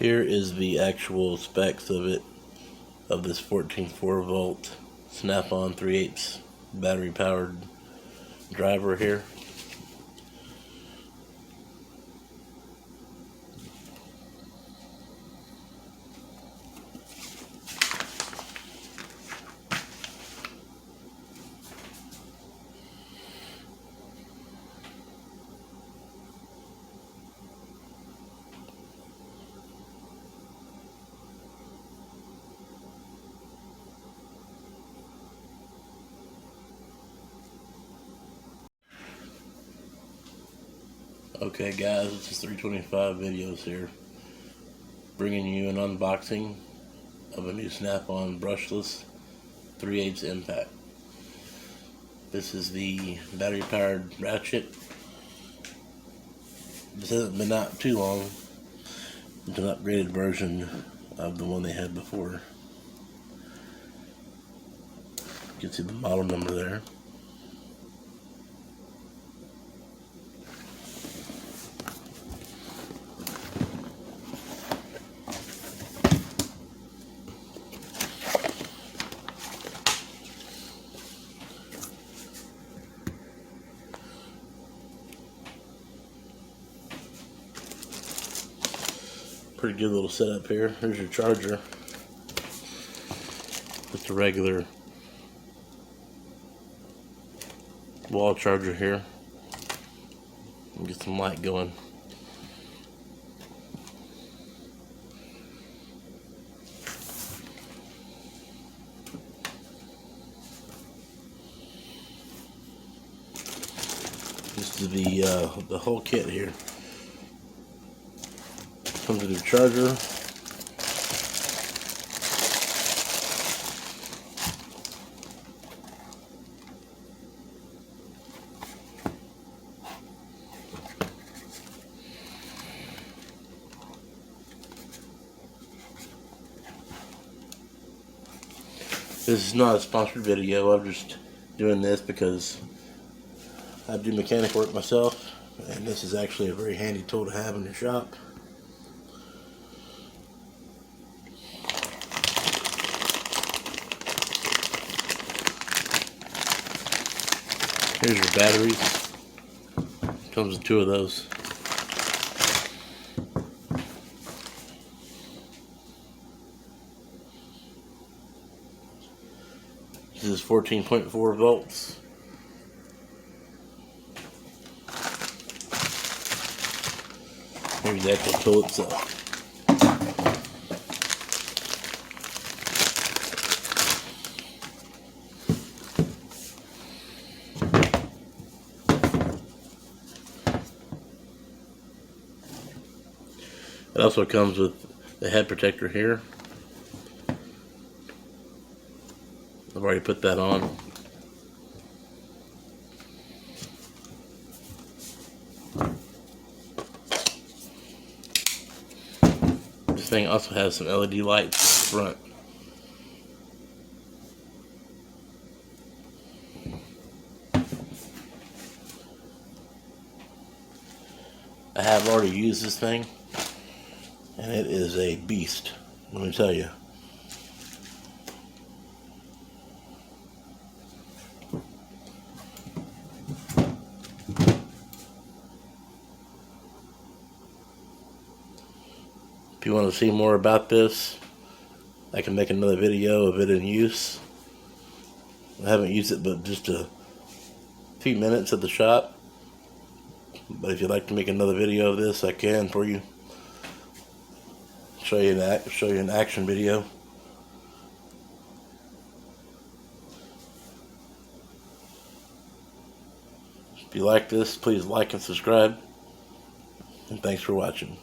Here is the actual specs of it, of this 14.4 volt snap-on 3/8 battery powered driver here. Okay guys, this is 325 videos here, bringing you an unboxing of a new snap-on brushless 3/8 impact. This is the battery powered ratchet. This hasn't been out too long. It's an upgraded version of the one they had before. You can see the model number there. Pretty good little setup here. Here's your charger. Just a regular wall charger here. Get some light going. This is the whole kit here. Comes with your charger, this is not a sponsored video. I'm just doing this because I do mechanic work myself, and this is actually a very handy tool to have in your shop. Here's your batteries. Comes with 2 of those. This is 14.4 volts. Here's the actual tool itself. It also comes with the head protector here. I've already put that on. This thing also has some LED lights in the front. I have already used this thing, and it is a beast, let me tell you. If you want to see more about this, I can make another video of it in use. I haven't used it but just a few minutes at the shop, but if you'd like to make another video of this, I can for you. Show you an action video. If you like this, please like and subscribe, and thanks for watching.